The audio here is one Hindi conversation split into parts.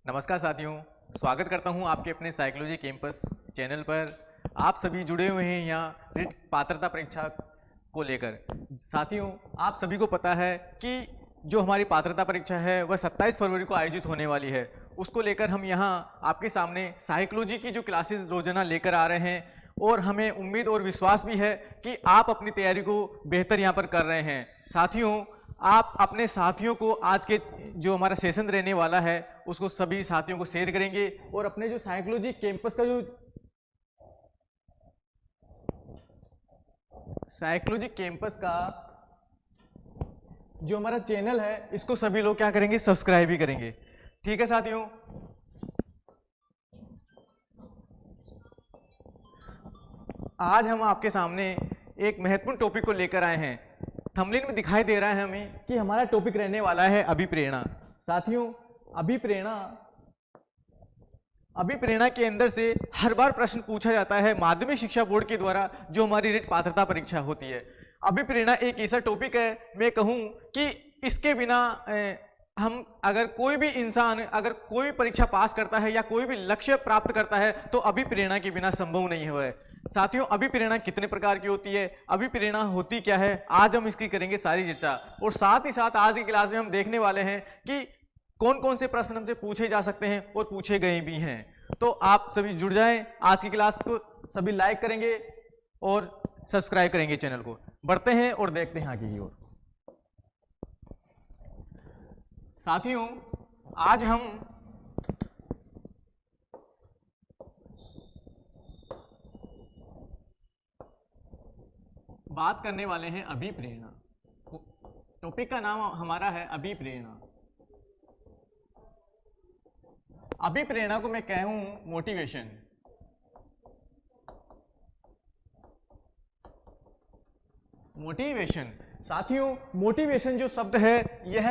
नमस्कार साथियों, स्वागत करता हूं आपके अपने साइकोलॉजी कैंपस चैनल पर। आप सभी जुड़े हुए हैं यहाँ रिट पात्रता परीक्षा को लेकर। साथियों, आप सभी को पता है कि जो हमारी पात्रता परीक्षा है वह 27 फरवरी को आयोजित होने वाली है। उसको लेकर हम यहाँ आपके सामने साइकोलॉजी की जो क्लासेस रोजाना लेकर आ रहे हैं और हमें उम्मीद और विश्वास भी है कि आप अपनी तैयारी को बेहतर यहाँ पर कर रहे हैं। साथियों, आप अपने साथियों को आज के जो हमारा सेशन रहने वाला है उसको सभी साथियों को शेयर करेंगे और अपने जो साइकोलॉजी कैंपस का जो साइकोलॉजी कैंपस का जो हमारा चैनल है इसको सभी लोग क्या करेंगे, सब्सक्राइब भी करेंगे। ठीक है साथियों, आज हम आपके सामने एक महत्वपूर्ण टॉपिक को लेकर आए हैं। थंबनेल में दिखाई दे रहा है हमें कि हमारा टॉपिक रहने वाला है अभिप्रेरणा। साथियों, अभिप्रेरणा के अंदर से हर बार प्रश्न पूछा जाता है माध्यमिक शिक्षा बोर्ड के द्वारा जो हमारी रिट पात्रता परीक्षा होती है। अभिप्रेरणा एक ऐसा टॉपिक है, मैं कहूं कि इसके बिना हम अगर कोई भी इंसान अगर कोई परीक्षा पास करता है या कोई भी लक्ष्य प्राप्त करता है तो अभिप्रेरणा के बिना संभव नहीं है। साथियों, अभिप्रेरणा कितने प्रकार की होती है, अभिप्रेरणा होती क्या है, आज हम इसकी करेंगे सारी चर्चा। और साथ ही साथ आज की क्लास में हम देखने वाले हैं कि कौन कौन से प्रश्न हमसे पूछे जा सकते हैं और पूछे गए भी हैं। तो आप सभी जुड़ जाएं, आज की क्लास को सभी लाइक करेंगे और सब्सक्राइब करेंगे चैनल को। बढ़ते हैं और देखते हैं आगे की ओर। साथियों, आज हम बात करने वाले हैं अभिप्रेरणा। टॉपिक का नाम हमारा है अभिप्रेरणा। अभिप्रेरणा को मैं कहूं मोटिवेशन। मोटिवेशन, साथियों, मोटिवेशन जो शब्द है यह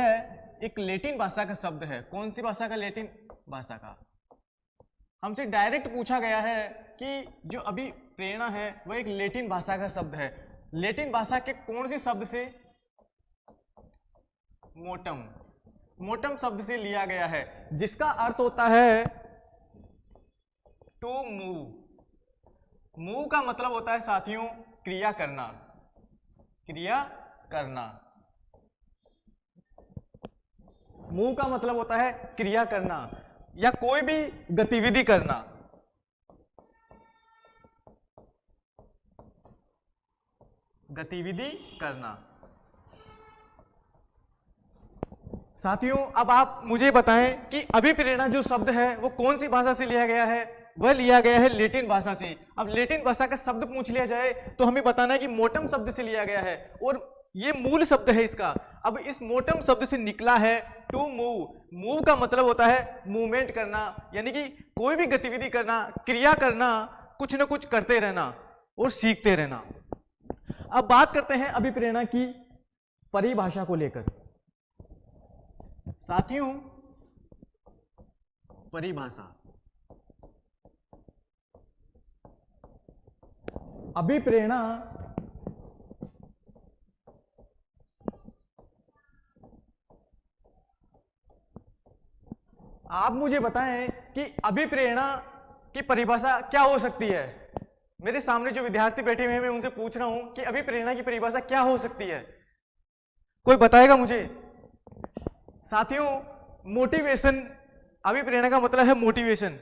एक लैटिन भाषा का शब्द है। कौन सी भाषा का? लैटिन भाषा का। हमसे डायरेक्ट पूछा गया है कि जो अभिप्रेरणा है वह एक लैटिन भाषा का शब्द है। लैटिन भाषा के कौन से शब्द से? मोटम। मोटम शब्द से लिया गया है, जिसका अर्थ होता है टू मूव। मूव का मतलब होता है साथियों क्रिया करना। क्रिया करना। मूव का मतलब होता है क्रिया करना या कोई भी गतिविधि करना। गतिविधि करना। साथियों, अब आप मुझे बताएं कि अभिप्रेरणा जो शब्द है वो कौन सी भाषा से लिया गया है? वह लिया गया है लैटिन भाषा से। अब लैटिन भाषा का शब्द पूछ लिया जाए तो हमें बताना है कि मोटम शब्द से लिया गया है और ये मूल शब्द है इसका। अब इस मोटम शब्द से निकला है टू मूव। मूव का मतलब होता है मूवमेंट करना, यानी कि कोई भी गतिविधि करना, क्रिया करना, कुछ ना कुछ करते रहना और सीखते रहना। अब बात करते हैं अभिप्रेरणा की परिभाषा को लेकर। साथियों, परिभाषा। अभिप्रेरणा आप मुझे बताएं कि अभिप्रेरणा की परिभाषा क्या हो सकती है। मेरे सामने जो विद्यार्थी बैठे हुए हैं मैं उनसे पूछ रहा हूं कि अभिप्रेरणा की परिभाषा क्या हो सकती है, कोई बताएगा मुझे? साथियों, मोटिवेशन। अभिप्रेरणा का मतलब है मोटिवेशन।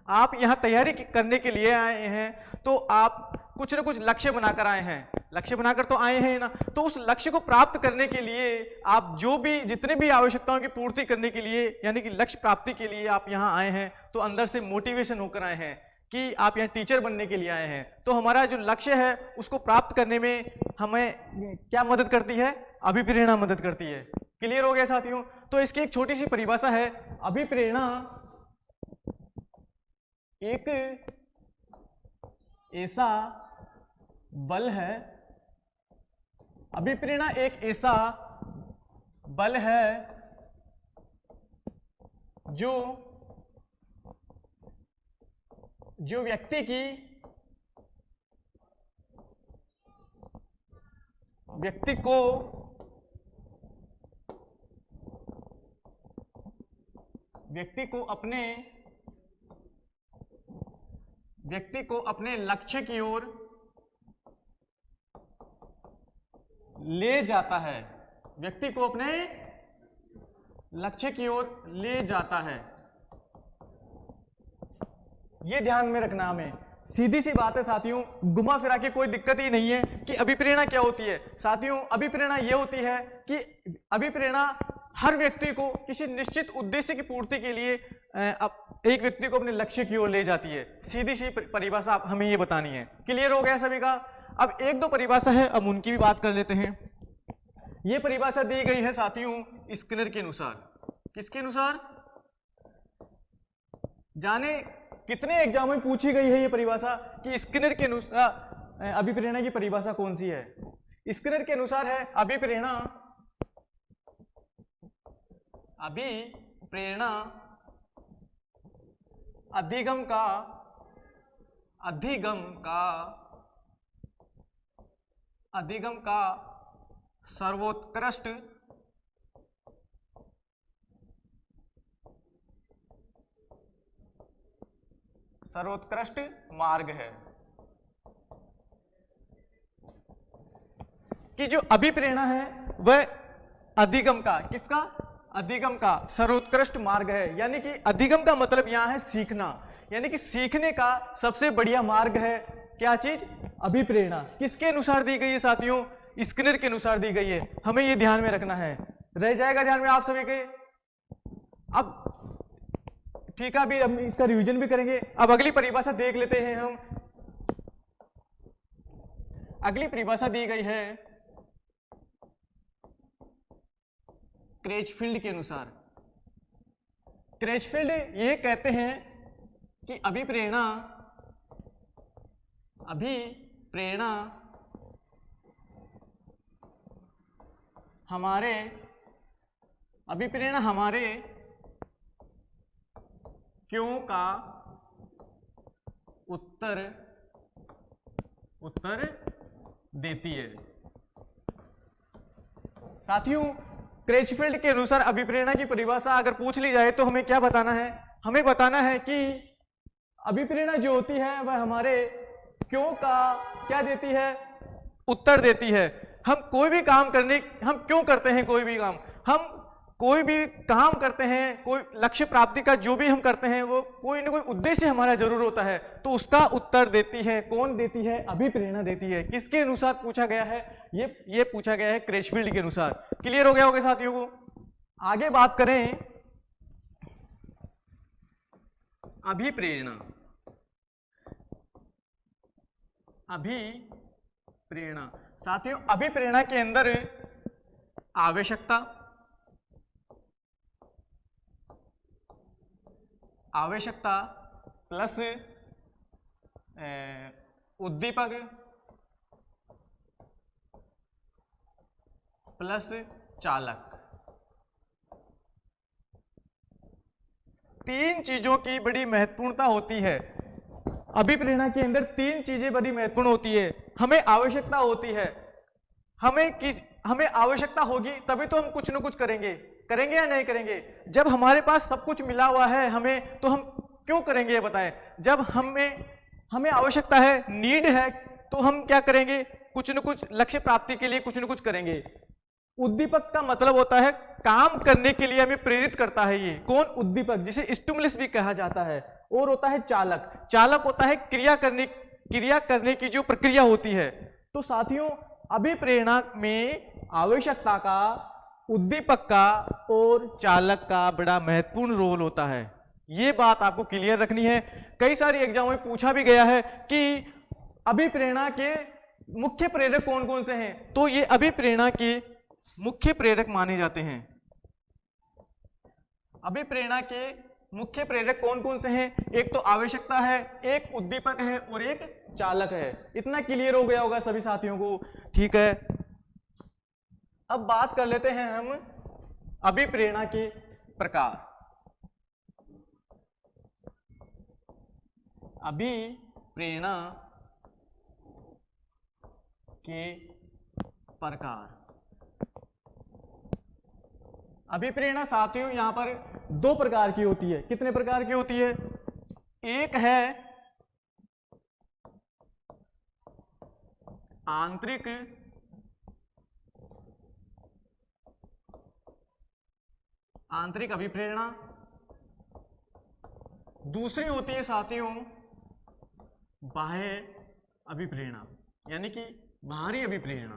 आप यहां तैयारी करने के लिए आए हैं तो आप कुछ ना कुछ लक्ष्य बनाकर आए हैं। लक्ष्य बनाकर तो आए हैं ना, तो उस लक्ष्य को प्राप्त करने के लिए आप जो भी जितने भी आवश्यकताओं की पूर्ति करने के लिए यानी कि लक्ष्य प्राप्ति के लिए आप यहां आए हैं तो अंदर से मोटिवेशन होकर आए हैं कि आप यहाँ टीचर बनने के लिए आए हैं। तो हमारा जो लक्ष्य है उसको प्राप्त करने में हमें क्या मदद करती है? अभिप्रेरणा मदद करती है। क्लियर हो गया साथियों? तो इसकी एक छोटी सी परिभाषा है। अभिप्रेरणा एक ऐसा बल है। अभिप्रेरणा एक ऐसा बल है जो व्यक्ति को व्यक्ति को अपने लक्ष्य की ओर ले जाता है, व्यक्ति को अपने लक्ष्य की ओर ले जाता है। ये ध्यान में रखना हमें। सीधी सी बात है साथियों, घुमा फिरा के कोई दिक्कत ही नहीं है कि अभिप्रेरणा क्या होती है। साथियों, अभिप्रेरणा ये होती है कि अभिप्रेरणा हर व्यक्ति को किसी निश्चित उद्देश्य की पूर्ति के लिए एक व्यक्ति को अपने लक्ष्य की ओर ले जाती है। सीधी सी परिभाषा आप हमें ये बतानी है। क्लियर हो गया सभी का? अब एक दो परिभाषा है, अब उनकी भी बात कर लेते हैं। ये परिभाषा दी गई है साथियों स्किनर के अनुसार। किसके अनुसार? जाने कितने एग्जाम में पूछी गई है ये परिभाषा कि स्किनर के अनुसार अभिप्रेरणा की परिभाषा कौन सी है। स्किनर के अनुसार है अभिप्रेरणा अधिगम का सर्वोत्कृष्ट मार्ग है। कि जो अभिप्रेरणा है वह अधिगम का, किसका? अधिगम का सर्वोत्कृष्ट मार्ग है। यानी कि अधिगम का मतलब यहां है सीखना, यानी कि सीखने का सबसे बढ़िया मार्ग है क्या चीज? अभिप्रेरणा। किसके अनुसार दी गई है साथियों? स्किनर के अनुसार दी गई है। हमें यह ध्यान में रखना है, रह जाएगा ध्यान में आप सभी के। अब ठीक है, अभी हम इसका रिवीजन भी करेंगे। अब अगली परिभाषा देख लेते हैं हम। अगली परिभाषा दी गई है क्रेचफील्ड के अनुसार। क्रेचफील्ड ये कहते हैं कि अभिप्रेरणा हमारे क्यों का उत्तर देती है। साथियों, क्रेचफील्ड के अनुसार अभिप्रेरणा की परिभाषा अगर पूछ ली जाए तो हमें क्या बताना है? हमें बताना है कि अभिप्रेरणा जो होती है वह हमारे क्यों का क्या देती है? उत्तर देती है। हम क्यों करते हैं कोई भी काम? हम कोई भी काम करते हैं, कोई लक्ष्य प्राप्ति का जो भी हम करते हैं वो कोई ना कोई उद्देश्य हमारा जरूर होता है, तो उसका उत्तर देती है। कौन देती है? अभिप्रेरणा देती है। किसके अनुसार पूछा गया है? ये पूछा गया है क्रेचफील्ड के अनुसार। क्लियर हो गया होगा साथियों को? आगे बात करें अभिप्रेरणा। साथियों, अभिप्रेरणा के अंदर आवश्यकता प्लस उद्दीपक प्लस चालक, तीन चीजों की बड़ी महत्वपूर्णता होती है। अभिप्रेरणा के अंदर तीन चीजें बड़ी महत्वपूर्ण होती है। हमें आवश्यकता होती है, हमें आवश्यकता होगी तभी तो हम कुछ न कुछ करेंगे या नहीं करेंगे? जब हमारे पास सब कुछ मिला हुआ है हमें, तो हम क्यों करेंगे ये बताएं? जब हमें आवश्यकता है, नीड है, तो हम क्या करेंगे? कुछ न कुछ लक्ष्य प्राप्ति के लिए कुछ न कुछ करेंगे। उद्दीपक का मतलब होता है काम करने के लिए हमें प्रेरित करता है। ये कौन? उद्दीपक, जिसे स्टिमुलस भी कहा जाता है। और होता है चालक होता है क्रिया करने की जो प्रक्रिया होती है। तो साथियों, अभिप्रेरणा में आवश्यकता का, उद्दीपक का और चालक का बड़ा महत्वपूर्ण रोल होता है। ये बात आपको क्लियर रखनी है। कई सारे एग्जाम में पूछा भी गया है कि अभिप्रेरणा के मुख्य प्रेरक कौन कौन से हैं, तो ये अभिप्रेरणा के मुख्य प्रेरक माने जाते हैं। अभिप्रेरणा के मुख्य प्रेरक कौन कौन से हैं? एक तो आवश्यकता है, एक उद्दीपक है और एक चालक है। इतना क्लियर हो गया होगा सभी साथियों को? ठीक है, अब बात कर लेते हैं हम अभिप्रेरणा के प्रकार। अभिप्रेरणा के प्रकार। अभिप्रेरणा साथियों, यहां पर दो प्रकार की होती है। कितने प्रकार की होती है? एक है आंतरिक अभिप्रेरणा, दूसरी होती है साथियों बाह्य अभिप्रेरणा, यानी कि बाहरी अभिप्रेरणा।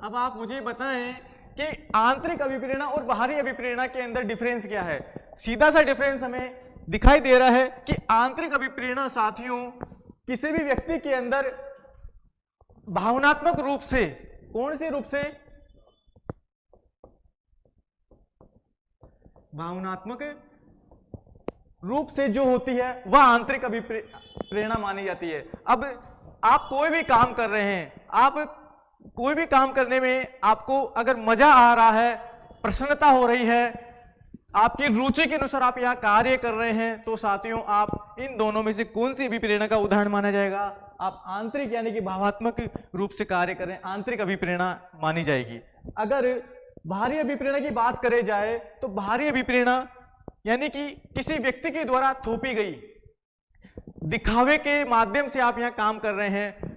अब आप मुझे बताएं कि आंतरिक अभिप्रेरणा और बाहरी अभिप्रेरणा के अंदर डिफरेंस क्या है। सीधा सा डिफरेंस हमें दिखाई दे रहा है कि आंतरिक अभिप्रेरणा साथियों किसी भी व्यक्ति के अंदर भावनात्मक रूप से, कौन से रूप से? भावनात्मक रूप से जो होती है वह आंतरिक अभिप्रेरणा मानी जाती है। अब आप कोई भी काम कर रहे हैं, आप कोई भी काम करने में आपको अगर मजा आ रहा है, प्रसन्नता हो रही है, आपकी रुचि के अनुसार आप यहां कार्य कर रहे हैं, तो साथियों आप इन दोनों में से कौन सी अभिप्रेरणा का उदाहरण माना जाएगा? आप आंतरिक यानी कि भावात्मक रूप से कार्य कर रहे हैं, आंतरिक अभिप्रेरणा मानी जाएगी। अगर बाहरी अभिप्रेरणा की बात करे जाए तो बाहरी अभिप्रेरणा यानी कि किसी व्यक्ति के द्वारा थोपी गई, दिखावे के माध्यम से आप यहां काम कर रहे हैं,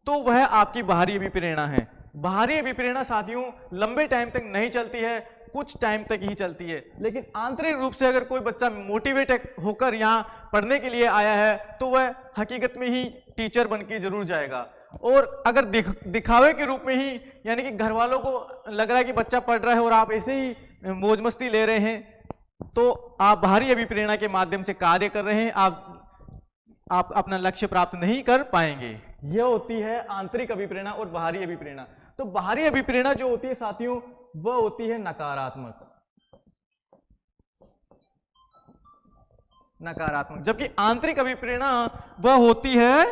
तो वह आपकी बाहरी अभिप्रेरणा है। बाहरी अभिप्रेरणा साथियों लंबे टाइम तक नहीं चलती है, कुछ टाइम तक ही चलती है। लेकिन आंतरिक रूप से अगर कोई बच्चा मोटिवेटेड होकर यहाँ पढ़ने के लिए आया है तो वह हकीकत में ही टीचर बन के जरूर जाएगा। और अगर दिखावे के रूप में ही, यानी कि घर वालों को लग रहा है कि बच्चा पढ़ रहा है और आप ऐसे ही मौज मस्ती ले रहे हैं, तो आप बाहरी अभिप्रेरणा के माध्यम से कार्य कर रहे हैं, आप अपना लक्ष्य प्राप्त नहीं कर पाएंगे। यह होती है आंतरिक अभिप्रेरणा और बाहरी अभिप्रेरणा। तो बाहरी अभिप्रेरणा जो होती है साथियों वह होती है नकारात्मक, जबकि आंतरिक अभिप्रेरणा वह होती है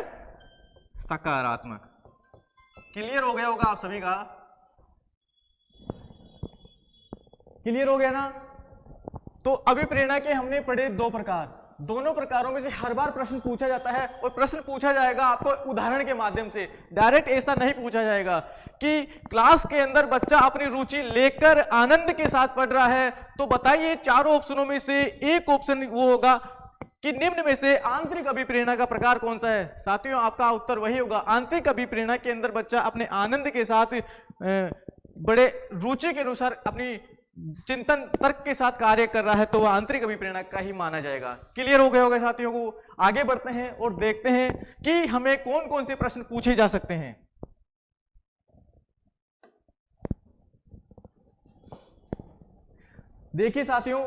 सकारात्मक। क्लियर हो गया होगा आप सभी का? क्लियर हो गया ना? तो अभिप्रेरणा के हमने पढ़े दो प्रकार, दोनों प्रकारों में से हर बार प्रश्न पूछा जाता है, और प्रश्न पूछा जाएगा आपको उदाहरण के माध्यम से। डायरेक्ट ऐसा नहीं पूछा जाएगा कि क्लास के अंदर बच्चा अपनी रुचि लेकर आनंद के साथ पढ़ रहा है, तो बताइए चारों ऑप्शनों में से एक ऑप्शन वो होगा कि निम्न में से आंतरिक अभिप्रेरणा का प्रकार कौन सा है? साथियों आपका उत्तर वही होगा, आंतरिक अभिप्रेरणा के अंदर बच्चा अपने आनंद के साथ बड़े रुचि के अनुसार अपनी चिंतन तर्क के साथ कार्य कर रहा है, तो वह आंतरिक अभिप्रेरणा का ही माना जाएगा। क्लियर हो गया होगा साथियों को? आगे बढ़ते हैं और देखते हैं कि हमें कौन कौन से प्रश्न पूछे जा सकते हैं। देखिए साथियों,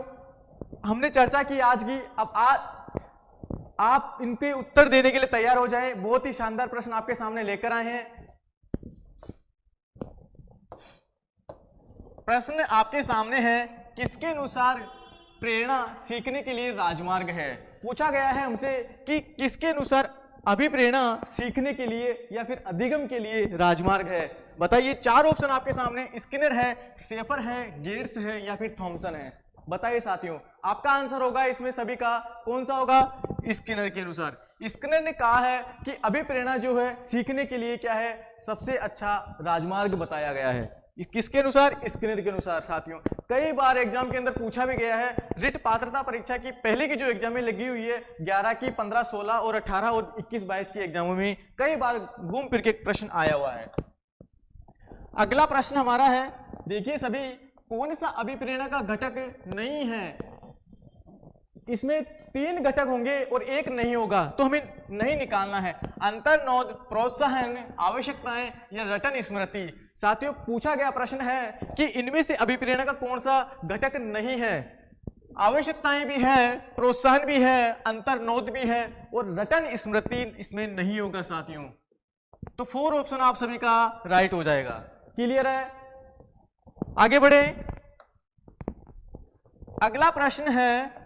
हमने चर्चा की आज की, अब आप इनके उत्तर देने के लिए तैयार हो जाएं। बहुत ही शानदार प्रश्न आपके सामने लेकर आए हैं। प्रश्न आपके सामने है, किसके अनुसार प्रेरणा सीखने के लिए राजमार्ग है? पूछा गया है हमसे कि किसके अनुसार अभिप्रेरणा सीखने के लिए या फिर अधिगम के लिए राजमार्ग है। बताइए, चार ऑप्शन आपके सामने, स्किनर है, शेफर है, गेट्स है या फिर थॉमसन है। बताइए साथियों, आपका आंसर होगा इसमें सभी का कौन सा होगा? स्किनर के अनुसार। स्किनर ने कहा है कि अभिप्रेरणा जो है सीखने के लिए क्या है, सबसे अच्छा राजमार्ग बताया गया है। किसके अनुसार? स्किनर के अनुसार। साथियों कई बार एग्जाम के अंदर पूछा भी गया है, रिट पात्रता परीक्षा की पहले की जो एग्जामें लगी हुई है 11 की, 15, 16 और 18 और 21, 22 की एग्जामों में कई बार घूम फिर के प्रश्न आया हुआ है। अगला प्रश्न हमारा है, देखिए सभी, कौन सा अभिप्रेरणा का घटक नहीं है? इसमें 3 घटक होंगे और एक नहीं होगा, तो हमें नहीं निकालना है। अंतर्नोद, प्रोत्साहन, आवश्यकताएं या रटन स्मृति। साथियों पूछा गया प्रश्न है कि इनमें से अभिप्रेरणा का कौन सा घटक नहीं है? आवश्यकताएं भी है, प्रोत्साहन भी है, अंतर्नोद भी है और रटन स्मृति इसमें नहीं होगा साथियों। तो 4 ऑप्शन आप सभी का राइट हो जाएगा। क्लियर है? आगे बढ़े। अगला प्रश्न है,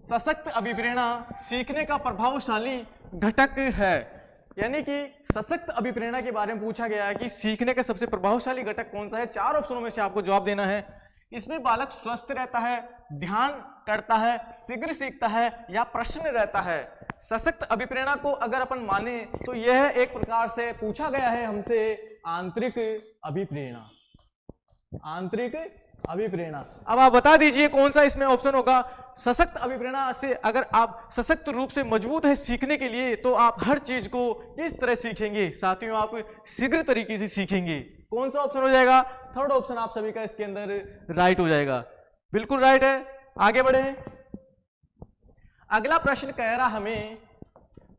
सशक्त अभिप्रेरणा सीखने का प्रभावशाली घटक है। यानी कि सशक्त अभिप्रेरणा के बारे में पूछा गया है कि सीखने का सबसे प्रभावशाली घटक कौन सा है। 4 ऑप्शनों में से आपको जवाब देना है। इसमें बालक स्वस्थ रहता है, ध्यान करता है, शीघ्र सीखता है या प्रश्न रहता है। सशक्त अभिप्रेरणा को अगर अपन माने तो यह एक प्रकार से पूछा गया है हमसे आंतरिक अभिप्रेरणा। आंतरिक अभिप्रेरणा। अब आप बता दीजिए कौन सा इसमें ऑप्शन होगा। सशक्त अभिप्रेरणा से अगर आप सशक्त रूप से मजबूत है सीखने के लिए तो आप हर चीज को किस तरह सीखेंगे साथियों, आप शीघ्र तरीके से सीखेंगे। कौन सा ऑप्शन हो जाएगा? थर्ड ऑप्शन आप सभी का इसके अंदर राइट हो जाएगा, बिल्कुल राइट है। आगे बढ़े। अगला प्रश्न कह रहा हमें,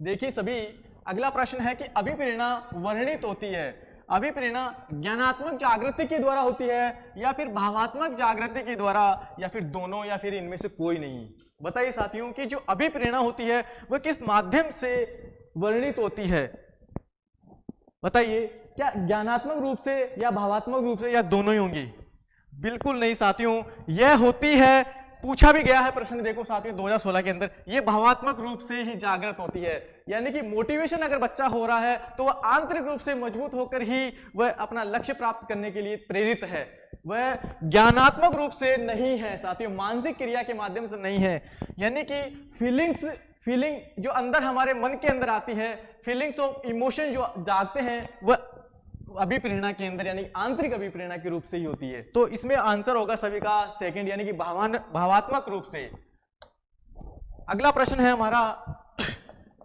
देखिए सभी, अगला प्रश्न है कि अभिप्रेरणा वर्णित होती है, अभिप्रेरणा ज्ञानात्मक जागृति के द्वारा होती है या फिर भावात्मक जागृति के द्वारा या फिर दोनों या फिर इनमें से कोई नहीं। बताइए साथियों कि जो अभिप्रेरणा होती है वह किस माध्यम से वर्णित होती है? बताइए, क्या ज्ञानात्मक रूप से या भावात्मक रूप से या दोनों ही होंगी? बिल्कुल नहीं साथियों, यह होती है, पूछा भी गया है प्रश्न, देखो साथियों 2016 के अंदर, ये भावात्मक रूप से ही जागृत होती है। यानी कि मोटिवेशन अगर बच्चा हो रहा है तो वह आंतरिक रूप से मजबूत होकर ही वह अपना लक्ष्य प्राप्त करने के लिए प्रेरित है, वह ज्ञानात्मक रूप से नहीं है साथियों, मानसिक क्रिया के माध्यम से नहीं है। यानी कि फीलिंग जो अंदर हमारे मन के अंदर आती है, फीलिंग्स ऑफ इमोशन जो जागते हैं, वह अभिप्रेरणा के अंदर यानी आंतरिक अभिप्रेरणा के रूप से ही होती है। तो इसमें आंसर होगा सभी का सेकंड, यानी कि भावात्मक रूप से। अगला प्रश्न है हमारा,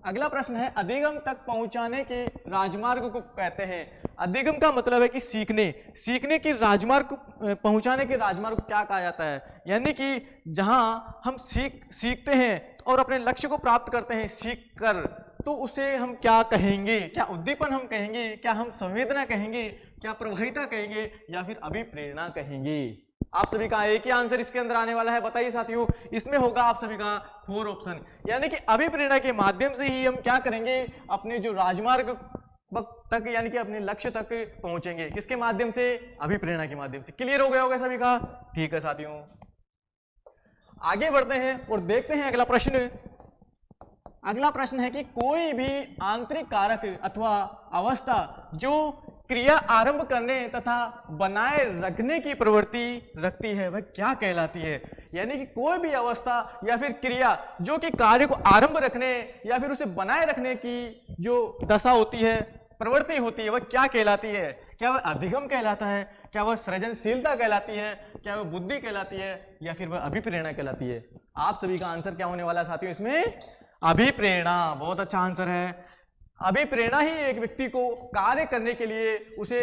अगला प्रश्न है अधिगम तक पहुंचाने के राजमार्ग को कहते हैं। अधिगम का मतलब है कि सीखने के राजमार्ग को, पहुंचाने के राजमार्ग को क्या कहा जाता है? यानी कि जहां हम सीखते हैं और अपने लक्ष्य को प्राप्त करते हैं सीख कर, तो उसे हम क्या कहेंगे? क्या उद्दीपन हम कहेंगे, क्या हम संवेदना कहेंगे, क्या प्रभाविता कहेंगे या फिर अभिप्रेरणा कहेंगे? आप सभी का एक ही आंसर इसके अंदर आने वाला है। बताइए साथियों, इसमें होगा आप सभी का 4 ऑप्शन, यानी कि अभिप्रेरणा के माध्यम से ही हम क्या करेंगे? अपने जो राजमार्ग तक यानी कि अपने लक्ष्य तक पहुंचेंगे। किसके माध्यम से? अभिप्रेरणा के माध्यम से। क्लियर हो गया होगा सभी का? ठीक है साथियों, आगे बढ़ते हैं और देखते हैं अगला प्रश्न। अगला प्रश्न है कि कोई भी आंतरिक कारक अथवा अवस्था जो क्रिया आरंभ करने तथा बनाए रखने की प्रवृत्ति रखती है वह क्या कहलाती है? यानी कि कोई भी अवस्था या फिर क्रिया जो कि कार्य को आरंभ रखने या फिर उसे बनाए रखने की जो दशा होती है, प्रवृत्ति होती है, वह क्या कहलाती है? क्या वह अधिगम कहलाता है? क्या वह सृजनशीलता कहलाती है? क्या वह बुद्धि कहलाती है या फिर वह अभिप्रेरणा कहलाती है? आप सभी का आंसर क्या होने वाला है साथियों इसमें? अभिप्रेरणा। बहुत अच्छा आंसर है। अभिप्रेरणा ही एक व्यक्ति को कार्य करने के लिए, उसे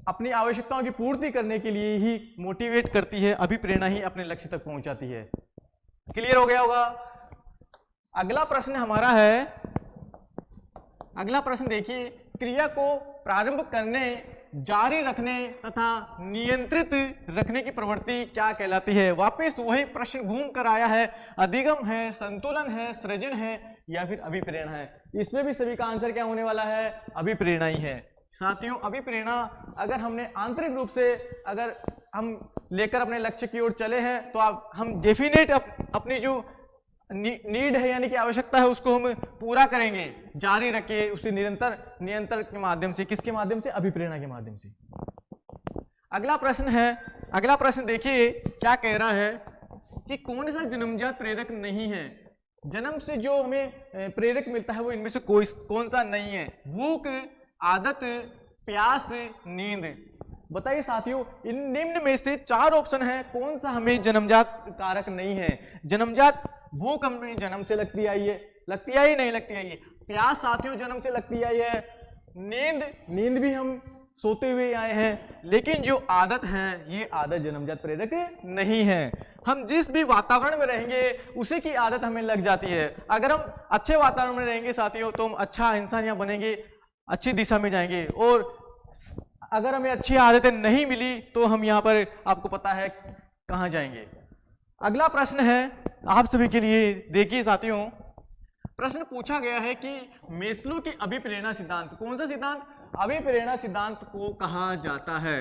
अपनी आवश्यकताओं की पूर्ति करने के लिए ही मोटिवेट करती है। अभिप्रेरणा ही अपने लक्ष्य तक पहुंचाती है। क्लियर हो गया होगा? अगला प्रश्न हमारा है, अगला प्रश्न देखिए, क्रिया को प्रारंभ करने, जारी रखने तथा नियंत्रित रखने की प्रवृत्ति क्या कहलाती है? वापस वही प्रश्न घूम कर आया है, अधिगम है, संतुलन है, सृजन है या फिर अभिप्रेरणा है? इसमें भी सभी का आंसर क्या होने वाला है? अभिप्रेरणा ही है साथियों। अभिप्रेरणा अगर हमने आंतरिक रूप से अगर हम लेकर अपने लक्ष्य की ओर चले हैं तो हम डेफिनेट अपनी जो नीड है यानी कि आवश्यकता है उसको हम पूरा करेंगे, जारी रखे उसे निरंतर के माध्यम से। किसके माध्यम से? अभिप्रेरणा के माध्यम से। अगला प्रश्न है, अगला प्रश्न देखिए क्या कह रहा है कि कौन सा जन्मजात प्रेरक नहीं है? जन्म से जो हमें प्रेरक मिलता है वो इनमें से कौन सा नहीं है? भूख, आदत, प्यास, नींद। बताइए साथियों, इन निम्न में से 4 ऑप्शन है, कौन सा हमें जन्मजात कारक नहीं है? जन्मजात भूख हमें जन्म से लगती आई है, लगती आई नहीं लगती आई है। प्यास साथियों जन्म से लगती आई है। नींद भी हम सोते हुए आए हैं। लेकिन जो आदत है ये आदत जन्मजात प्रेरक नहीं है। हम जिस भी वातावरण में रहेंगे उसी की आदत हमें लग जाती है। अगर हम अच्छे वातावरण में रहेंगे साथियों तो हम अच्छा इंसान यहाँ बनेंगे, अच्छी दिशा में जाएंगे। और अगर हमें अच्छी आदतें नहीं मिली तो हम यहाँ पर आपको पता है कहाँ जाएंगे। अगला प्रश्न है आप सभी के लिए, देखिए साथियों, प्रश्न पूछा गया है कि मेस्लो की अभिप्रेरणा सिद्धांत, कौन सा सिद्धांत? अभिप्रेरणा सिद्धांत को कहा जाता है?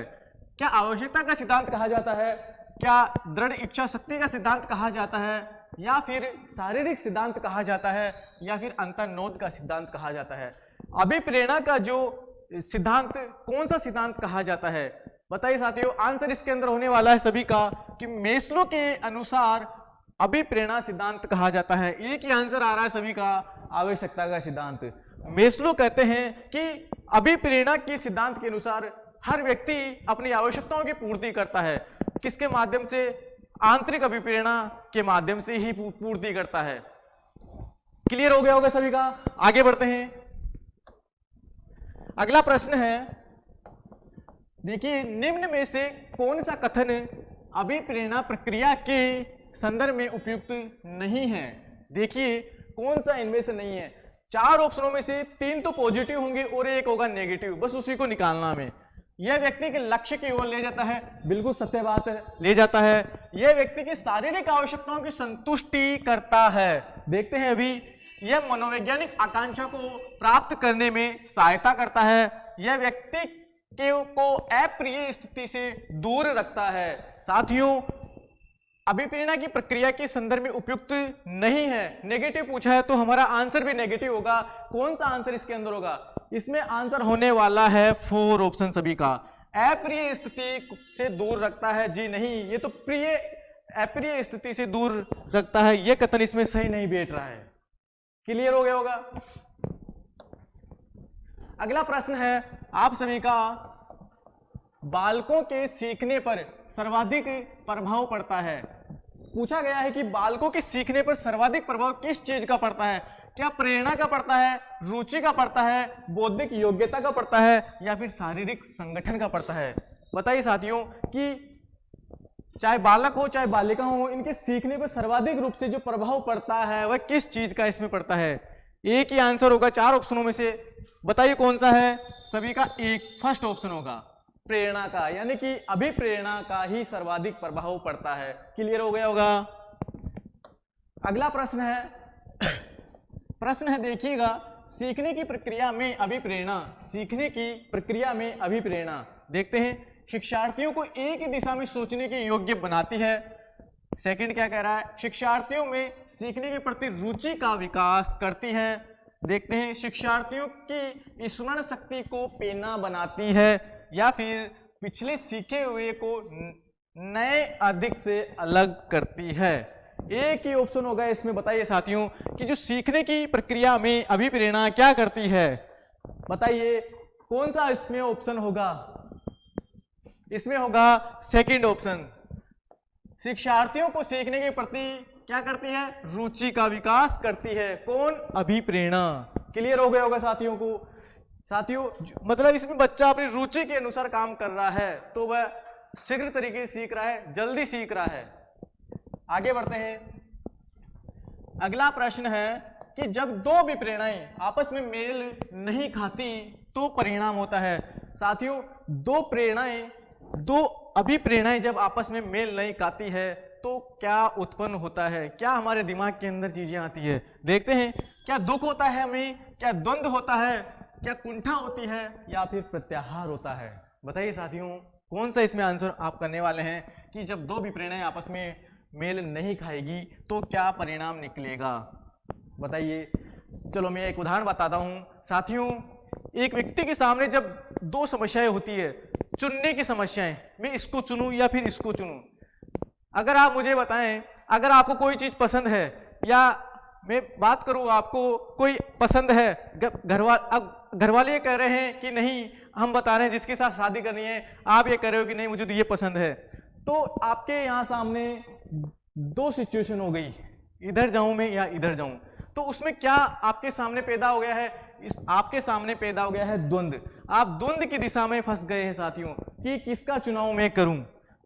क्या आवश्यकता का सिद्धांत कहा जाता है? क्या दृढ़ इच्छा शक्ति का सिद्धांत कहा जाता है? या फिर शारीरिक सिद्धांत कहा जाता है? या फिर अंतर्नोद का सिद्धांत कहा जाता है? अभिप्रेरणा का जो सिद्धांत कौन सा सिद्धांत कहा जाता है? बताइए साथियों, आंसर इसके अंदर होने वाला है सभी का कि मेस्लो के अनुसार अभिप्रेरणा सिद्धांत कहा जाता है। एक ही आंसर आ रहा है सभी का, आवश्यकता का सिद्धांत। मेस्लो कहते हैं कि अभिप्रेरणा के सिद्धांत के अनुसार हर व्यक्ति अपनी आवश्यकताओं की पूर्ति करता है। किसके माध्यम से? आंतरिक अभिप्रेरणा के माध्यम से ही पूर्ति करता है। क्लियर हो गया होगा सभी का? आगे बढ़ते हैं। अगला प्रश्न है, देखिए, निम्न में से कौन सा कथन अभिप्रेरणा प्रक्रिया के संदर्भ में उपयुक्त नहीं है? देखिए कौन सा इनमें से नहीं है। 4 ऑप्शनों में से 3 तो पॉजिटिव होंगे और 1 होगा नेगेटिव, बस उसी को निकालना हमें। यह व्यक्ति के लक्ष्य की ओर ले जाता है, बिल्कुल सत्य बात है, ले जाता है। यह व्यक्ति की शारीरिक आवश्यकताओं की संतुष्टि करता है। देखते हैं अभी, यह मनोवैज्ञानिक आकांक्षा को प्राप्त करने में सहायता करता है। यह व्यक्ति को अप्रिय स्थिति से दूर रखता है। साथियों, अभिप्रेरणा की प्रक्रिया के संदर्भ में उपयुक्त नहीं है, नेगेटिव पूछा है तो हमारा आंसर भी नेगेटिव होगा। कौन सा आंसर इसके अंदर होगा? इसमें आंसर होने वाला है 4 ऑप्शन सभी का। अप्रिय स्थिति से दूर रखता है, जी नहीं, ये तो अप्रिय स्थिति से दूर रखता है, ये कथन इसमें सही नहीं बैठ रहा है। क्लियर हो गया होगा? अगला प्रश्न है आप सभी का, बालकों के सीखने पर सर्वाधिक प्रभाव पड़ता है। पूछा गया है कि बालकों के सीखने पर सर्वाधिक प्रभाव किस चीज का पड़ता है? क्या प्रेरणा का पड़ता है, रुचि का पड़ता है, बौद्धिक योग्यता का पड़ता है, या फिर शारीरिक संगठन का पड़ता है? बताइए साथियों कि चाहे बालक हो चाहे बालिका हो, इनके सीखने पर सर्वाधिक रूप से जो प्रभाव पड़ता है वह किस चीज का इसमें पड़ता है? एक ही आंसर होगा 4 ऑप्शनों में से, बताइए कौन सा है? सभी का एक फर्स्ट ऑप्शन होगा, प्रेरणा का, यानी कि अभिप्रेरणा का ही सर्वाधिक प्रभाव पड़ता है। क्लियर हो गया होगा? अगला प्रश्न है देखिएगा, सीखने की प्रक्रिया में अभिप्रेरणा, सीखने की प्रक्रिया में अभिप्रेरणा। देखते हैं, शिक्षार्थियों को एक ही दिशा में सोचने के योग्य बनाती है। सेकंड क्या कह रहा है? शिक्षार्थियों में सीखने के प्रति रुचि का विकास करती है। देखते हैं, शिक्षार्थियों की स्मरण शक्ति को पेना बनाती है, या फिर पिछले सीखे हुए को नए अधिक से अलग करती है। एक ही ऑप्शन होगा इसमें। बताइए साथियों कि जो सीखने की प्रक्रिया में अभिप्रेरणा क्या करती है, बताइए कौन सा इसमें ऑप्शन होगा? इसमें होगा सेकंड ऑप्शन, शिक्षार्थियों को सीखने के प्रति क्या करती है? रुचि का विकास करती है। कौन? अभिप्रेरणा। क्लियर हो गया होगा साथियों को? साथियों, मतलब इसमें बच्चा अपनी रुचि के अनुसार काम कर रहा है तो वह शीघ्र तरीके से सीख रहा है, जल्दी सीख रहा है। आगे बढ़ते हैं। अगला प्रश्न है कि जब 2 अभिप्रेरणाएं आपस में मेल नहीं खाती तो परिणाम होता है। साथियों, 2 अभिप्रेरणाएं जब आपस में मेल नहीं खाती है तो क्या उत्पन्न होता है? क्या हमारे दिमाग के अंदर चीजें आती है? देखते हैं, क्या दुख होता है हमें, क्या द्वंद्व होता है, क्या कुंठा होती है, या फिर प्रत्याहार होता है? बताइए साथियों कौन सा इसमें आंसर आप करने वाले हैं कि जब 2 विप्रेरणाएं आपस में मेल नहीं खाएगी तो क्या परिणाम निकलेगा? बताइए। चलो मैं एक उदाहरण बताता हूं साथियों। एक व्यक्ति के सामने जब 2 समस्याएं होती है, चुनने की समस्याएं, मैं इसको चुनूं या फिर इसको चुनूं। अगर आप मुझे बताएं, अगर आपको कोई चीज पसंद है, या मैं बात करूं आपको कोई पसंद है, घर वाले कह रहे हैं कि नहीं, हम बता रहे हैं जिसके साथ शादी करनी है, आप ये कह रहे हो कि नहीं मुझे तो ये पसंद है, तो आपके यहाँ सामने 2 सिचुएशन हो गई, इधर जाऊं मैं या इधर जाऊं। तो उसमें क्या आपके सामने पैदा हो गया है? आपके सामने पैदा हो गया है द्वंद्व। आप द्वंद्व की दिशा में फंस गए हैं साथियों कि किसका चुनाव मैं करूं।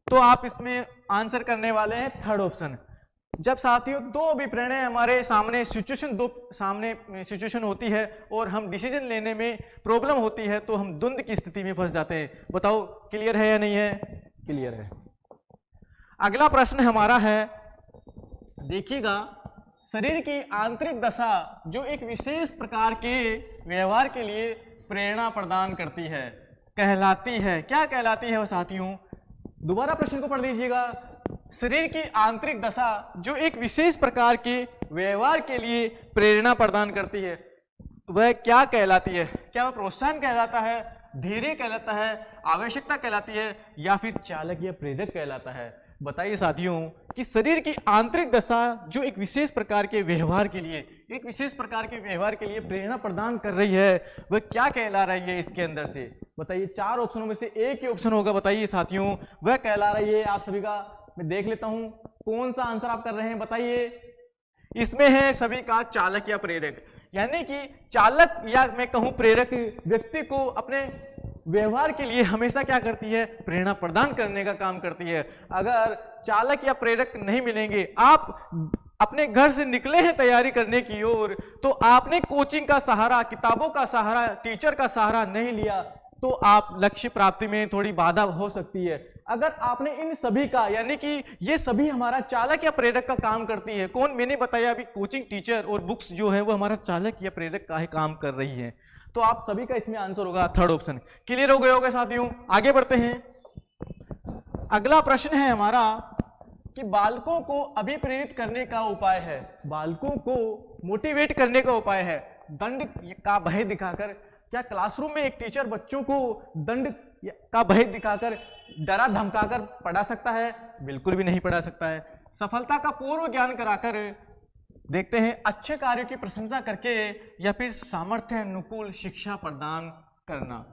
तो आप इसमें आंसर करने वाले हैं थर्ड ऑप्शन। जब साथियों 2 अभिप्रेरणाएं हमारे सामने सिचुएशन होती है और हम डिसीजन लेने में प्रॉब्लम होती है तो हम द्वंद्व की स्थिति में फंस जाते हैं। बताओ क्लियर है या नहीं है? क्लियर है। अगला प्रश्न हमारा है, देखिएगा, शरीर की आंतरिक दशा जो एक विशेष प्रकार के व्यवहार के लिए प्रेरणा प्रदान करती है कहलाती है। क्या कहलाती है वह साथियों? दोबारा प्रश्न को पढ़ लीजिएगा। शरीर की आंतरिक दशा जो एक विशेष प्रकार के व्यवहार के लिए प्रेरणा प्रदान करती है वह क्या कहलाती है? क्या वह प्रोत्साहन कहलाता है, धैर्य कहलाता है, आवश्यकता कहलाती है, या फिर चालक या प्रेरक कहलाता है? बताइए साथियों कि शरीर की आंतरिक दशा जो एक विशेष प्रकार के व्यवहार के लिए प्रेरणा प्रदान कर रही है, वह क्या कहला रही है इसके अंदर से? बताइए, 4 ऑप्शनों में से एक ही ऑप्शन होगा। बताइए साथियों, वह कहला रही है आप सभी का, मैं देख लेता हूं कौन सा आंसर आप कर रहे हैं। बताइए, इसमें है सभी का चालक या प्रेरक, यानी कि चालक या मैं कहूं प्रेरक व्यक्ति को अपने व्यवहार के लिए हमेशा क्या करती है? प्रेरणा प्रदान करने का काम करती है। अगर चालक या प्रेरक नहीं मिलेंगे, आप अपने घर से निकले हैं तैयारी करने की ओर, तो आपने कोचिंग का सहारा, किताबों का सहारा, टीचर का सहारा नहीं लिया, तो आप लक्ष्य प्राप्ति में थोड़ी बाधा हो सकती है। अगर आपने इन सभी का, यानी कि ये सभी हमारा चालक या प्रेरक का काम करती है। कौन? मैंने बताया अभी, कोचिंग, टीचर और बुक्स जो है वो हमारा चालक या प्रेरक का ही काम कर रही है। तो आप सभी का इसमें आंसर होगा थर्ड ऑप्शन। क्लियर हो गए होगा साथियों? आगे बढ़ते हैं। अगला प्रश्न है हमारा कि बालकों को अभिप्रेरित करने का उपाय है, बालकों को मोटिवेट करने का उपाय है दंड का भय दिखाकर। क्या क्लासरूम में एक टीचर बच्चों को दंड का भय दिखाकर, डरा धमकाकर पढ़ा सकता है? बिल्कुल भी नहीं पढ़ा सकता है। सफलता का पूर्व ज्ञान कराकर, देखते हैं, अच्छे कार्यों की प्रशंसा करके, या फिर सामर्थ्य अनुकूल शिक्षा प्रदान करना।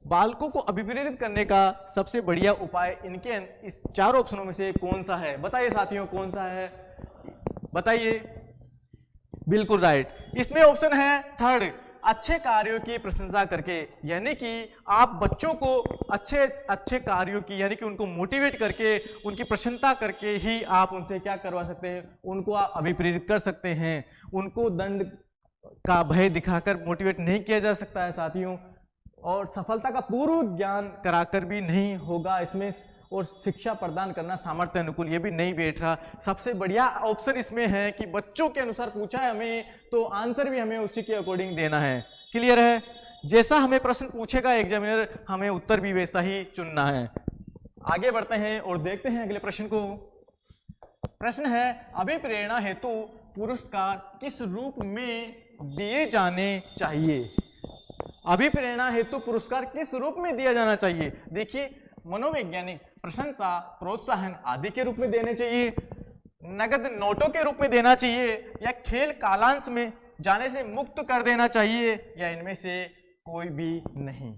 बालकों को अभिप्रेरित करने का सबसे बढ़िया उपाय इनके इस 4 ऑप्शनों में से कौन सा है? बताइए साथियों, कौन सा है? बताइए। बिल्कुल राइट, इसमें ऑप्शन है थर्ड, अच्छे कार्यों की प्रशंसा करके। यानी कि आप बच्चों को अच्छे कार्यों की, यानी कि उनको मोटिवेट करके, उनकी प्रशंसा करके ही आप उनसे क्या करवा सकते हैं? उनको आप अभिप्रेरित कर सकते हैं। उनको दंड का भय दिखाकर मोटिवेट नहीं किया जा सकता है साथियों, और सफलता का पूर्व ज्ञान कराकर भी नहीं होगा इसमें, और शिक्षा प्रदान करना सामर्थ्य अनुकूल, ये भी नहीं बैठ रहा। सबसे बढ़िया ऑप्शन इसमें है कि बच्चों के अनुसार पूछा है हमें, तो आंसर भी हमें उसी के अकॉर्डिंग देना है। क्लियर है? जैसा हमें प्रश्न पूछेगा एग्जामिनर, हमें उत्तर भी वैसा ही चुनना है। आगे बढ़ते हैं और देखते हैं अगले प्रश्न को। प्रश्न है, अभिप्रेरणा हेतु पुरस्कार किस रूप में दिए जाने चाहिए? अभिप्रेरणा हेतु पुरस्कार किस रूप में दिया जाना चाहिए? देखिए, मनोवैज्ञानिक प्रशंसा, प्रोत्साहन आदि के रूप में देने चाहिए, नगद नोटों के रूप में देना चाहिए, या खेल कालांश में जाने से मुक्त कर देना चाहिए, या इनमें से कोई भी नहीं?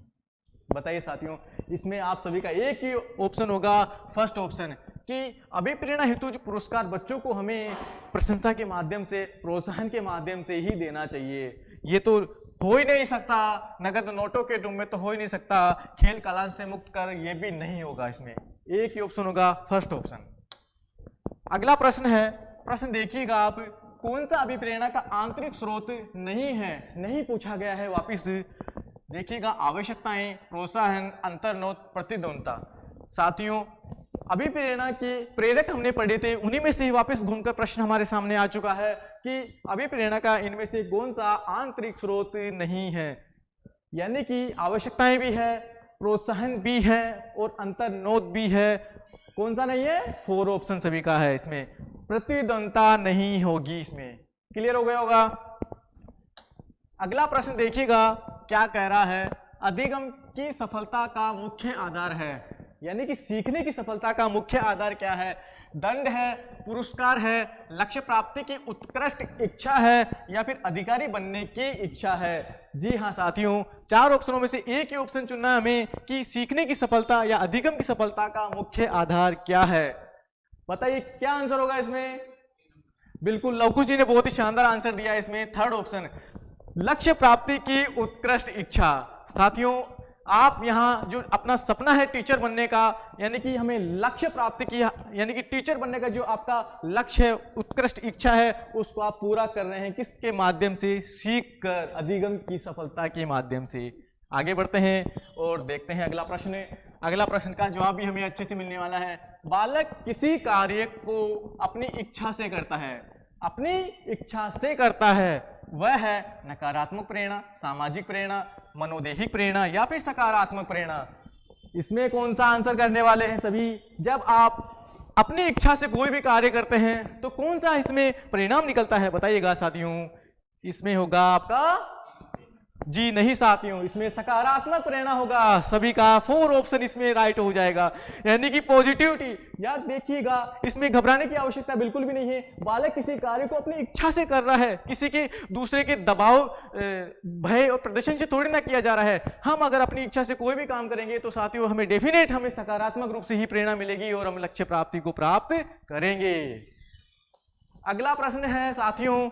बताइए साथियों, इसमें आप सभी का एक ही ऑप्शन होगा, फर्स्ट ऑप्शन, कि अभिप्रेरणा हेतु जो पुरस्कार बच्चों को हमें प्रशंसा के माध्यम से, प्रोत्साहन के माध्यम से ही देना चाहिए। ये तो हो ही नहीं सकता, नगद नोटों के रूप में तो हो ही नहीं सकता, खेल कालांश से मुक्त कर, ये भी नहीं होगा। इसमें एक ही ऑप्शन होगा, फर्स्ट ऑप्शन। अगला प्रश्न है, प्रश्न देखिएगा आप, कौन सा अभिप्रेरणा का आंतरिक स्रोत नहीं है? नहीं पूछा गया है। वापिस देखिएगा, आवश्यकताएं, प्रोत्साहन, अंतर्नोत, प्रतिद्वंदता। साथियों, अभिप्रेरणा के प्रेरक हमने पढ़े थे, उन्हीं में से ही वापस घूमकर प्रश्न हमारे सामने आ चुका है कि अभिप्रेरणा का इनमें से कौन सा आंतरिक स्रोत नहीं है? यानी कि आवश्यकताएं भी है, प्रोत्साहन भी है, और अंतर्नोत भी है। कौन सा नहीं है? 4 ऑप्शन सभी का है। इसमें प्रतिद्वंदता नहीं होगी इसमें। क्लियर हो गया होगा? अगला प्रश्न देखिएगा क्या कह रहा है, अधिगम की सफलता का मुख्य आधार है, यानी कि सीखने की सफलता का मुख्य आधार क्या है? दंड है, पुरस्कार है, लक्ष्य प्राप्ति की उत्कृष्ट इच्छा है, या फिर अधिकारी बनने की इच्छा है? जी हाँ साथियों, 4 ऑप्शनों में से एक ही ऑप्शन चुनना है हमें कि सीखने की सफलता या अधिगम की सफलता का मुख्य आधार क्या है। बताइए क्या आंसर होगा इसमें? बिल्कुल, लवकुश जी ने बहुत ही शानदार आंसर दिया है इसमें, थर्ड ऑप्शन, लक्ष्य प्राप्ति की उत्कृष्ट इच्छा। साथियों, आप यहाँ जो अपना सपना है टीचर बनने का, यानी कि हमें लक्ष्य प्राप्ति की, यानी कि टीचर बनने का जो आपका लक्ष्य है, उत्कृष्ट इच्छा है, उसको आप पूरा कर रहे हैं किसके माध्यम से? सीख कर, अधिगम की सफलता के माध्यम से। आगे बढ़ते हैं और देखते हैं अगला प्रश्न। अगला प्रश्न का जवाब भी हमें अच्छे से मिलने वाला है। बालक किसी कार्य को अपनी इच्छा से करता है, अपनी इच्छा से करता है, वह है नकारात्मक प्रेरणा, सामाजिक प्रेरणा, मनोदैहिक प्रेरणा, या फिर सकारात्मक प्रेरणा? इसमें कौन सा आंसर करने वाले हैं सभी? जब आप अपनी इच्छा से कोई भी कार्य करते हैं तो कौन सा इसमें परिणाम निकलता है? बताइएगा साथियों। इसमें होगा आपका जी नहीं साथियों, इसमें सकारात्मक प्रेरणा होगा। सभी का 4 ऑप्शन इसमें राइट हो जाएगा, यानी कि पॉजिटिविटी। यार देखिएगा, इसमें घबराने की आवश्यकता बिल्कुल भी नहीं है। बालक किसी कार्य को अपनी इच्छा से कर रहा है, किसी के दूसरे के दबाव, भय और प्रदर्शन से थोड़ी ना किया जा रहा है। हम अगर अपनी इच्छा से कोई भी काम करेंगे तो साथियों हमें सकारात्मक रूप से ही प्रेरणा मिलेगी और हम लक्ष्य प्राप्ति को प्राप्त करेंगे। अगला प्रश्न है साथियों,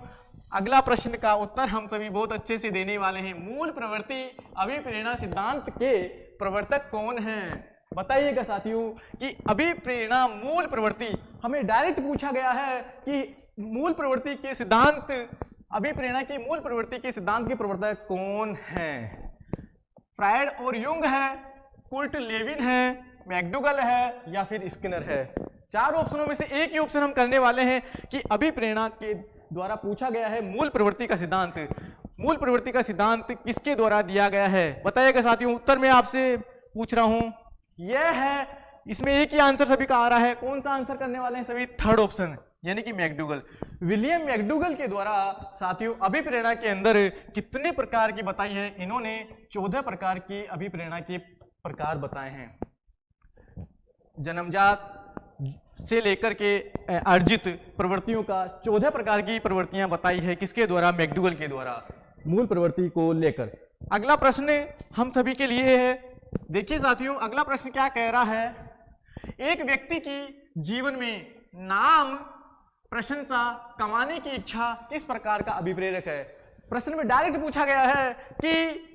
अगला प्रश्न का उत्तर हम सभी बहुत अच्छे से देने वाले हैं। मूल प्रवृत्ति अभिप्रेरणा सिद्धांत के प्रवर्तक कौन हैं? बताइएगा साथियों कि अभिप्रेरणा मूल प्रवृत्ति, हमें डायरेक्ट पूछा गया है कि मूल प्रवृत्ति के सिद्धांत, अभिप्रेरणा के मूल प्रवृत्ति के सिद्धांत के प्रवर्तक कौन हैं? फ्रायड और युंग है, कुर्ट लेविन है, मैकडूगल है या फिर स्किनर है? 4 ऑप्शनों में से एक ही ऑप्शन हम करने वाले हैं कि अभिप्रेरणा के द्वारा पूछा गया है मूल प्रवृत्ति का सिद्धांत। मूल प्रवृत्ति का सिद्धांत किसके द्वारा दिया गया है? बताइएगा साथियों। उत्तर मैं आपसे पूछ रहा हूं, यह है, इसमें एक ही आंसर सभी का आ रहा है। कौन सा आंसर करने वाले हैं सभी? 3rd ऑप्शन, यानी कि मैकडूगल। विलियम मैकडूगल के द्वारा साथियों अभिप्रेरणा के अंदर कितने प्रकार की बताई है? इन्होंने 14 प्रकार की अभिप्रेरणा के प्रकार बताए हैं। जन्मजात से लेकर के अर्जित प्रवृत्तियों का 14 प्रकार की प्रवृत्तियां बताई है। किसके द्वारा? मैकडूगल के द्वारा, मूल प्रवृत्ति को लेकर। अगला प्रश्न हम सभी के लिए है। देखिए साथियों, अगला प्रश्न क्या कह रहा है? एक व्यक्ति की जीवन में नाम, प्रशंसा कमाने की इच्छा किस प्रकार का अभिप्रेरक है? प्रश्न में डायरेक्ट पूछा गया है कि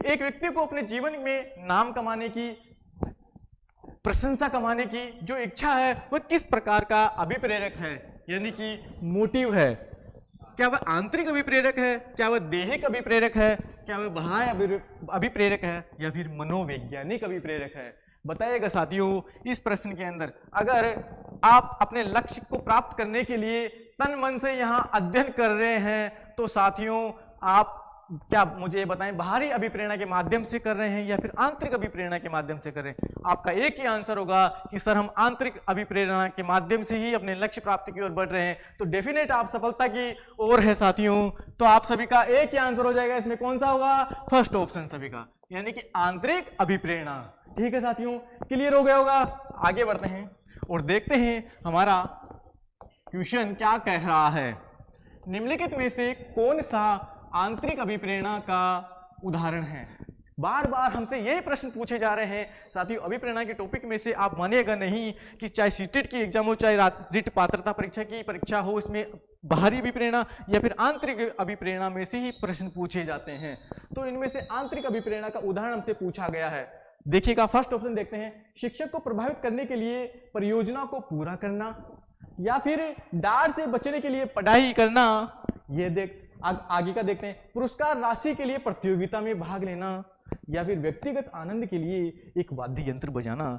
एक व्यक्ति को अपने जीवन में नाम कमाने की, प्रशंसा कमाने की जो इच्छा है वह किस प्रकार का अभिप्रेरक है, यानी कि मोटिव है। क्या वह आंतरिक अभिप्रेरक है, क्या वह देहिक अभिप्रेरक है, क्या वह बाह्य अभिप्रेरक है या फिर मनोवैज्ञानिक अभिप्रेरक है? बताइएगा साथियों। इस प्रश्न के अंदर अगर आप अपने लक्ष्य को प्राप्त करने के लिए तन मन से यहां अध्ययन कर रहे हैं तो साथियों आप क्या मुझे बताएं, बाहरी अभिप्रेरणा के माध्यम से कर रहे हैं या फिर आंतरिक अभिप्रेरणा के माध्यम से कर रहे हैं? आपका एक ही आंसर होगा कि सर हम आंतरिक अभिप्रेरणा के माध्यम से ही अपने लक्ष्य प्राप्ति की ओर बढ़ रहे हैं। तो डेफिनेट आप सफलता की ओर है साथियों। तो आप सभी का एक ही आंसर हो जाएगा। इसमें कौन सा होगा? 1st ऑप्शन सभी का, यानी कि आंतरिक अभिप्रेरणा। ठीक है साथियों, क्लियर हो गया होगा। आगे बढ़ते हैं और देखते हैं हमारा क्वेश्चन क्या कह रहा है। निम्नलिखित में से कौन सा आंतरिक अभिप्रेरणा का उदाहरण है? बार बार हमसे यही प्रश्न पूछे जा रहे हैं साथियों। अभिप्रेरणा के टॉपिक में से आप मानिएगा नहीं कि चाहे सीटेट की एग्जाम हो, चाहे रिट पात्रता परीक्षा की परीक्षा हो, इसमें बाहरी अभिप्रेरणा या फिर आंतरिक अभिप्रेरणा में से ही प्रश्न पूछे जाते हैं। तो इनमें से आंतरिक अभिप्रेरणा का उदाहरण हमसे पूछा गया है। देखिएगा, 1st ऑप्शन देखते हैं। शिक्षक को प्रभावित करने के लिए परियोजना को पूरा करना या फिर डर से बचने के लिए पढ़ाई करना। ये आगे का देखते हैं। पुरस्कार राशि के लिए प्रतियोगिता में भाग लेना या फिर व्यक्तिगत आनंद के लिए एक वाद्य यंत्र बजाना।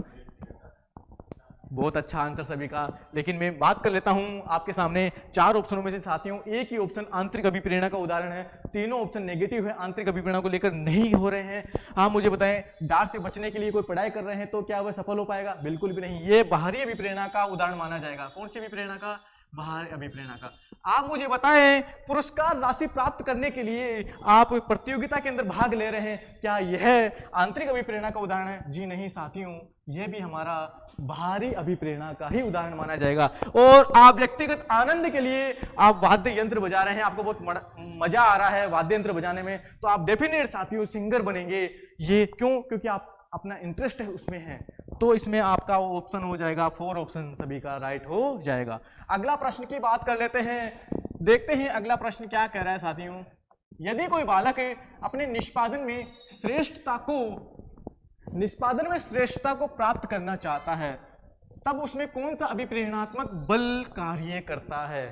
बहुत अच्छा आंसर सभी का, लेकिन मैं बात कर लेता हूं आपके सामने 4 ऑप्शनों में से साथियों एक ही ऑप्शन आंतरिक अभिप्रेरणा का उदाहरण है। तीनों ऑप्शन नेगेटिव है, आंतरिक अभिप्रेरणा को लेकर नहीं हो रहे हैं। आप मुझे बताएं, डर से बचने के लिए कोई पढ़ाई कर रहे हैं तो क्या वह सफल हो पाएगा? बिल्कुल भी नहीं। ये बाहरी अभिप्रेरणा का उदाहरण माना जाएगा। कौन सी अभिप्रेरणा का? बाहरी अभिप्रेरणा का। आप मुझे बताएं, पुरस्कार राशि प्राप्त करने के लिए आप प्रतियोगिता के अंदर भाग ले रहे हैं, क्या यह आंतरिक अभिप्रेरणा का उदाहरण है? जी नहीं साथियों, यह भी हमारा बाहरी अभिप्रेरणा का ही उदाहरण माना जाएगा। और आप व्यक्तिगत आनंद के लिए आप वाद्य यंत्र बजा रहे हैं, आपको बहुत मजा आ रहा है वाद्य यंत्र बजाने में, तो आप डेफिनेट साथियों सिंगर बनेंगे। ये क्यों? क्योंकि आप अपना इंटरेस्ट है उसमें है। तो इसमें आपका ऑप्शन हो जाएगा 4 ऑप्शन सभी का राइट हो जाएगा। अगला प्रश्न की बात कर लेते हैं। देखते हैं अगला प्रश्न क्या कह रहा है साथियों। यदि कोई बालक अपने निष्पादन में श्रेष्ठता को प्राप्त करना चाहता है, तब उसमें कौन सा अभिप्रेरणात्मक बल कार्य करता है?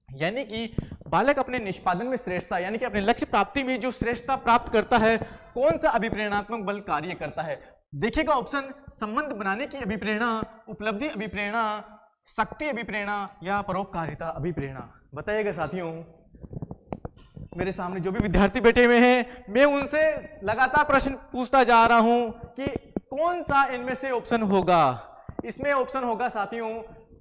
यानी कि बालक अपने निष्पादन में श्रेष्ठता, यानी कि अपने लक्ष्य प्राप्ति में जो श्रेष्ठता प्राप्त करता है, कौन सा अभिप्रेरणात्मक बल कार्य करता है? देखिएगा ऑप्शन, संबंध बनाने की अभिप्रेरणा, उपलब्धि अभिप्रेरणा, शक्ति अभिप्रेरणा या परोपकारिता अभिप्रेरणा। बताइएगा साथियों। मेरे सामने जो भी विद्यार्थी बैठे हुए हैं, मैं उनसे लगातार प्रश्न पूछता जा रहा हूं कि कौन सा इनमें से ऑप्शन होगा। इसमें ऑप्शन होगा साथियों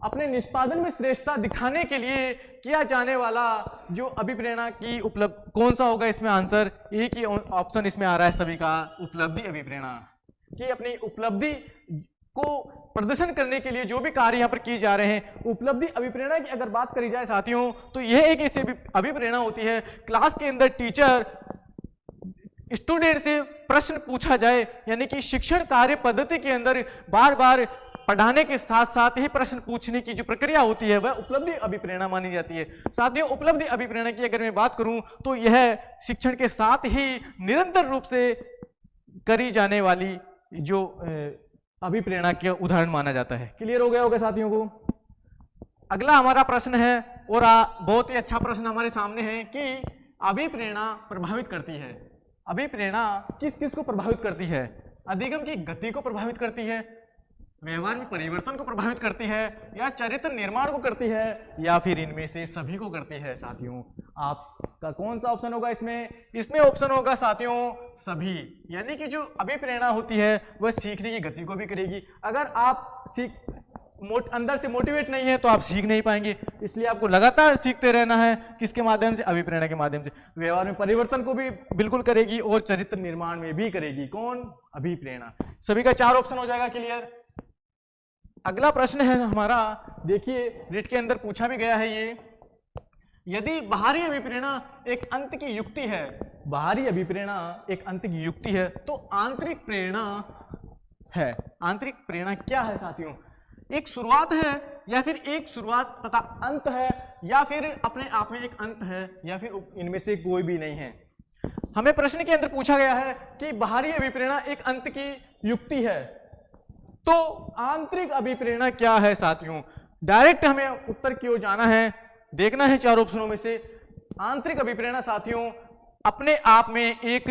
अपने निष्पादन में श्रेष्ठता दिखाने के लिए किया जाने वाला जो अभिप्रेरणा की उपलब्ध, कौन सा होगा इसमें आंसर? एक ही ऑप्शन इसमें आ रहा है सभी का, उपलब्धि अभिप्रेरणा। कि अपनी उपलब्धि को प्रदर्शन करने के लिए जो भी कार्य यहाँ पर किए जा रहे हैं, उपलब्धि अभिप्रेरणा की अगर बात करी जाए साथियों, तो यह एक ऐसी अभिप्रेरणा होती है क्लास के अंदर टीचर स्टूडेंट से प्रश्न पूछा जाए, यानी कि शिक्षण कार्य पद्धति के अंदर बार बार पढ़ाने के साथ साथ ही प्रश्न पूछने की जो प्रक्रिया होती है वह उपलब्धि अभिप्रेरणा मानी जाती है। साथियों, उपलब्धि अभिप्रेरणा की अगर मैं बात करूं तो यह शिक्षण के साथ ही निरंतर रूप से करी जाने वाली जो अभिप्रेरणा के उदाहरण माना जाता है। क्लियर हो गया होगा साथियों को? अगला हमारा प्रश्न है, और बहुत ही अच्छा प्रश्न हमारे सामने है कि अभिप्रेरणा प्रभावित करती है। अभिप्रेरणा किस किस को प्रभावित करती है? अधिगम की गति को प्रभावित करती है, व्यवहार में परिवर्तन को प्रभावित करती है, या चरित्र निर्माण को करती है, या फिर इनमें से सभी को करती है? साथियों, आपका कौन सा ऑप्शन होगा इसमें? इसमें ऑप्शन होगा साथियों सभी। यानी कि जो अभिप्रेरणा होती है वह सीखने की गति को भी करेगी। अगर आप अंदर से मोटिवेट नहीं है तो आप सीख नहीं पाएंगे, इसलिए आपको लगातार सीखते रहना है। किसके माध्यम से? अभिप्रेरणा के माध्यम से। व्यवहार में परिवर्तन को भी बिल्कुल करेगी और चरित्र निर्माण में भी करेगी। कौन? अभिप्रेरणा। सभी का 4 ऑप्शन हो जाएगा। क्लियर? अगला प्रश्न है हमारा, देखिए रिट के अंदर पूछा भी गया है ये, यदि बाहरी अभिप्रेरणा एक अंत की युक्ति है, बाहरी अभिप्रेरणा एक अंत की युक्ति है, तो आंतरिक प्रेरणा है। आंतरिक प्रेरणा क्या है साथियों? एक शुरुआत है, या फिर एक शुरुआत तथा अंत है, या फिर अपने आप में एक अंत है, या फिर इनमें से कोई भी नहीं है। हमें प्रश्न के अंदर पूछा गया है कि बाहरी अभिप्रेरणा एक अंत की युक्ति है, तो आंतरिक अभिप्रेरणा क्या है साथियों? डायरेक्ट हमें उत्तर की ओर जाना है, देखना है 4 ऑप्शनों में से। आंतरिक अभिप्रेरणा साथियों अपने आप में एक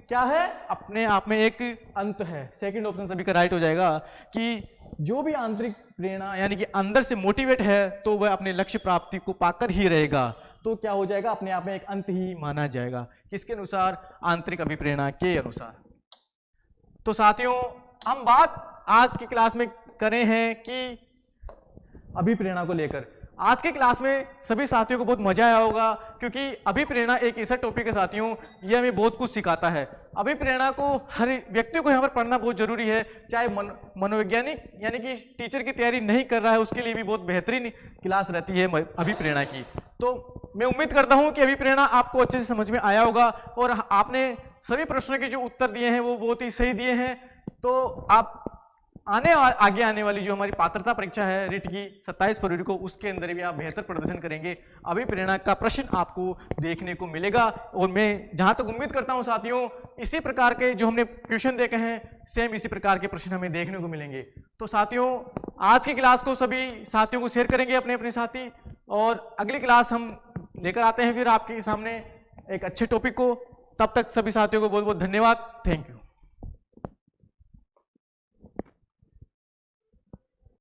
क्या है? अपने आप में एक अंत है। सेकंड ऑप्शन सभी का राइट हो जाएगा कि जो भी आंतरिक प्रेरणा यानी कि अंदर से मोटिवेट है तो वह अपने लक्ष्य प्राप्ति को पाकर ही रहेगा, तो क्या हो जाएगा? अपने आप में एक अंत ही माना जाएगा। किसके अनुसार? आंतरिक अभिप्रेरणा के अनुसार। तो साथियों, हम बात आज की क्लास में करें हैं कि अभिप्रेरणा को लेकर। आज के क्लास में सभी साथियों को बहुत मजा आया होगा, क्योंकि अभिप्रेरणा एक ऐसा टॉपिक है साथियों, यह हमें बहुत कुछ सिखाता है। अभिप्रेरणा को हर व्यक्ति को यहाँ पर पढ़ना बहुत जरूरी है, चाहे मनोवैज्ञानिक यानी कि टीचर की तैयारी नहीं कर रहा है उसके लिए भी बहुत बेहतरीन क्लास रहती है अभिप्रेरणा की। तो मैं उम्मीद करता हूँ कि अभिप्रेरणा आपको अच्छे से समझ में आया होगा, और आपने सभी प्रश्नों के जो उत्तर दिए हैं वो बहुत ही सही दिए हैं। तो आप आगे आने वाली जो हमारी पात्रता परीक्षा है रिट की 27 फरवरी को, उसके अंदर भी आप बेहतर प्रदर्शन करेंगे। अभिप्रेरणा का प्रश्न आपको देखने को मिलेगा, और मैं जहां तक उम्मीद करता हूं साथियों, इसी प्रकार के जो हमने क्वेश्चन देखे हैं सेम इसी प्रकार के प्रश्न हमें देखने को मिलेंगे। तो साथियों, आज की क्लास को सभी साथियों को शेयर करेंगे अपने अपने साथी, और अगली क्लास हम लेकर आते हैं फिर आपके सामने एक अच्छे टॉपिक को। तब तक सभी साथियों को बहुत बहुत धन्यवाद। Thank you.